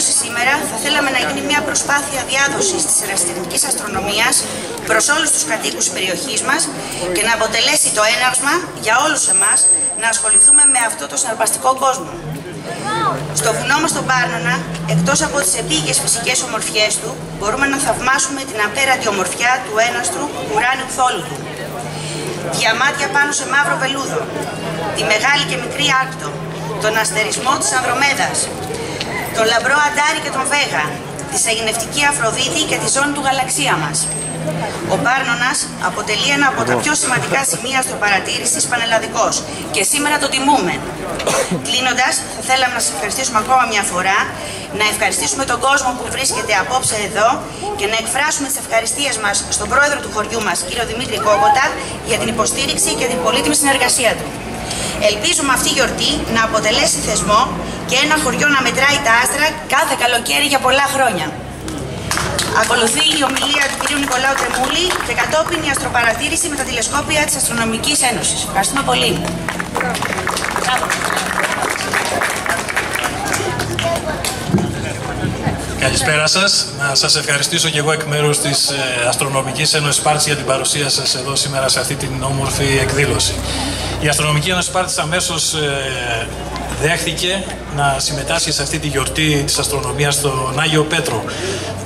εκδήλωση σήμερα θα θέλαμε να γίνει μια προσπάθεια διάδοσης της ερασιτεχνικής αστρονομίας προς όλους τους κατοίκους της περιοχής μας και να αποτελέσει το έναυσμα για όλους εμάς να ασχοληθούμε με αυτό το συναρπαστικό κόσμο. Στο βουνό μας στον Πάρνονα, εκτός από τις επίγειες φυσικές ομορφιές του, μπορούμε να θαυμάσουμε την απέραντη ομορφιά του έναστρου ουράνιου θόλου του. Διαμάτια πάνω σε μαύρο βελούδο, τη μεγάλη και μικρή Άρκτο, τον αστερισμό της Ανδρομέδας, τον λαμπρό Αντάρη και τον Βέγα, τη σαγηνευτική Αφροδίτη και τη ζώνη του γαλαξία μας. Ο Πάρνονας αποτελεί ένα από τα πιο σημαντικά σημεία στο παρατήρησης πανελλαδικός και σήμερα το τιμούμε. Κλείνοντας, θα θέλαμε να σας ευχαριστήσουμε ακόμα μια φορά, να ευχαριστήσουμε τον κόσμο που βρίσκεται απόψε εδώ και να εκφράσουμε τις ευχαριστίες μας στον πρόεδρο του χωριού μας, κύριο Δημήτρη Κόκοτα, για την υποστήριξη και την πολύτιμη συνεργασία του. Ελπίζουμε αυτή η γιορτή να αποτελέσει θεσμό και ένα χωριό να μετράει τα άστρα κάθε καλοκαίρι για πολλά χρόνια. Ακολουθεί η ομιλία του κ. Νικολάου Τρεμούλη και κατόπιν η αστροπαρατήρηση με τα τηλεσκόπια της Αστρονομικής Ένωσης. Ευχαριστούμε πολύ. Καλησπέρα σας. Να σας ευχαριστήσω και εγώ εκ μέρους της Αστρονομικής Ένωσης Σπάρτης για την παρουσία σας εδώ σήμερα σε αυτή την όμορφη εκδήλωση. Η Αστρονομική Ένωση Σπάρτης αμέσως δέχθηκε να συμμετάσχει σε αυτή τη γιορτή της αστρονομίας στον Άγιο Πέτρο.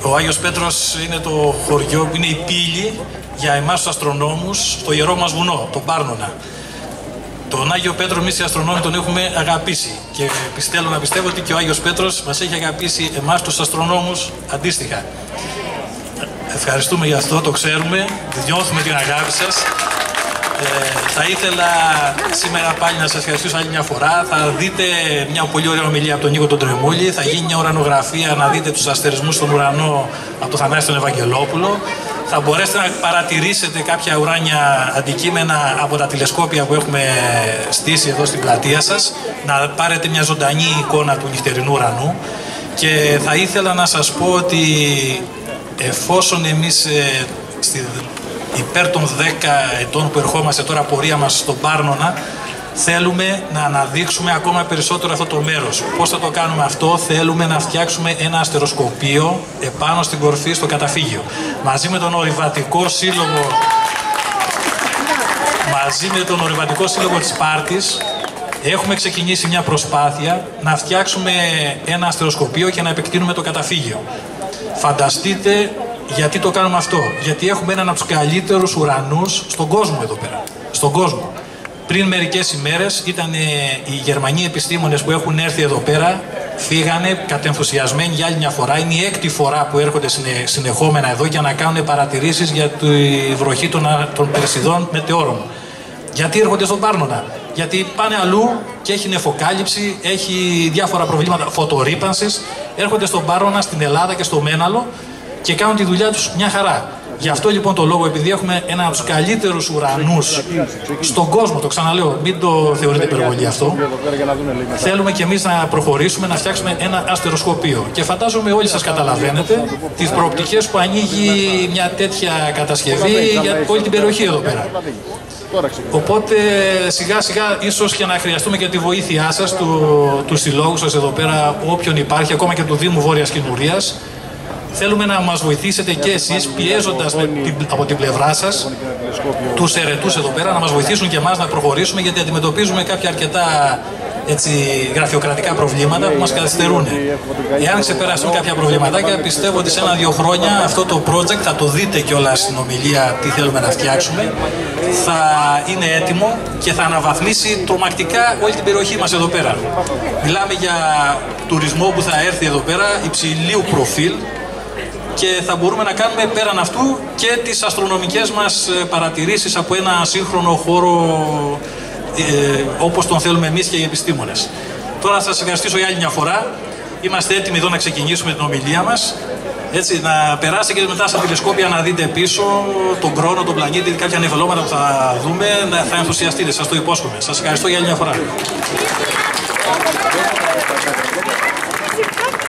Ο Άγιος Πέτρος είναι το χωριό που είναι η πύλη για εμάς τους αστρονόμους στο ιερό μας βουνό, τον Πάρνονα. Τον Άγιο Πέτρο εμείς οι αστρονόμοι τον έχουμε αγαπήσει και θέλω να πιστεύω ότι και ο Άγιος Πέτρος μας έχει αγαπήσει εμάς τους αστρονόμους αντίστοιχα. Ευχαριστούμε για αυτό, το ξέρουμε, νιώθουμε την αγάπη σας. Θα ήθελα σήμερα πάλι να σας ευχαριστήσω άλλη μια φορά. Θα δείτε μια πολύ ωραία ομιλία από τον Νίκο τον Τρεμούλη. Θα γίνει μια ουρανογραφία να δείτε τους αστερισμούς στον ουρανό από τον Θανάση τον Ευαγγελόπουλο. Θα μπορέσετε να παρατηρήσετε κάποια ουράνια αντικείμενα από τα τηλεσκόπια που έχουμε στήσει εδώ στην πλατεία σας. Να πάρετε μια ζωντανή εικόνα του νυχτερινού ουρανού. Και θα ήθελα να σας πω ότι εφόσον εμείς υπέρ των 10 ετών που ερχόμαστε τώρα πορεία μας στον Πάρνονα, θέλουμε να αναδείξουμε ακόμα περισσότερο αυτό το μέρος. Πώς θα το κάνουμε αυτό? Θέλουμε να φτιάξουμε ένα αστεροσκοπείο επάνω στην κορφή στο καταφύγιο. Μαζί με τον Ορειβατικό Σύλλογο της Σπάρτης έχουμε ξεκινήσει μια προσπάθεια να φτιάξουμε ένα αστεροσκοπείο και να επεκτείνουμε το καταφύγιο. Φανταστείτε γιατί το κάνουμε αυτό? Γιατί έχουμε έναν από τους καλύτερους ουρανούς στον κόσμο εδώ πέρα. Στον κόσμο. Πριν μερικές ημέρες ήταν οι Γερμανοί επιστήμονες που έχουν έρθει εδώ πέρα, φύγανε κατενθουσιασμένοι για άλλη μια φορά. Είναι η 6η φορά που έρχονται συνεχόμενα εδώ για να κάνουν παρατηρήσεις για τη βροχή των Περσιδών μετεώρων. Γιατί έρχονται στον Πάρνονα? Γιατί πάνε αλλού και έχει νεφοκάλυψη, έχει διάφορα προβλήματα φωτορρύπανσης. Έρχονται στον Πάρνονα, στην Ελλάδα και στο Μέναλο και κάνουν τη δουλειά τους μια χαρά. Γι' αυτό λοιπόν το λόγο, επειδή έχουμε ένα από τους καλύτερους ουρανούς στον κόσμο, το ξαναλέω, μην το θεωρείτε υπερβολή αυτό, θέλουμε και εμείς να προχωρήσουμε, να φτιάξουμε ένα αστεροσκοπείο. Και φαντάζομαι όλοι σας καταλαβαίνετε τις προοπτικές που ανοίγει μια τέτοια κατασκευή για όλη την περιοχή εδώ πέρα. Οπότε σιγά σιγά ίσως και να χρειαστούμε και τη βοήθειά σας, του συλλόγου σας εδώ πέρα, όποιον υπάρχει, ακόμα και του Δήμου Βόρειας Κινουρίας. Θέλουμε να μας βοηθήσετε και εσείς πιέζοντας από την πλευρά σας τους ερετούς εδώ πέρα να μας βοηθήσουν και εμάς να προχωρήσουμε, γιατί αντιμετωπίζουμε κάποια αρκετά γραφειοκρατικά προβλήματα που μας καθυστερούν. Εάν ξεπεράσουν κάποια προβληματάκια, πιστεύω ότι σε 1-2 χρόνια αυτό το project, θα το δείτε κιόλας στην ομιλία τι θέλουμε να φτιάξουμε, θα είναι έτοιμο και θα αναβαθμίσει τρομακτικά όλη την περιοχή μας εδώ πέρα. Μιλάμε για τουρισμό που θα έρθει εδώ πέρα υψηλού προφίλ και θα μπορούμε να κάνουμε πέραν αυτού και τις αστρονομικές μας παρατηρήσεις από ένα σύγχρονο χώρο όπως τον θέλουμε εμείς και οι επιστήμονες. Τώρα θα σας ευχαριστήσω για άλλη μια φορά. Είμαστε έτοιμοι εδώ να ξεκινήσουμε την ομιλία μας. Έτσι, να περάσετε και μετά στα τηλεσκόπια να δείτε πίσω τον χρόνο, τον πλανήτη, κάποια νεφελώματα που θα δούμε, θα ενθουσιαστείτε, σας το υπόσχομαι. Σας ευχαριστώ για άλλη μια φορά.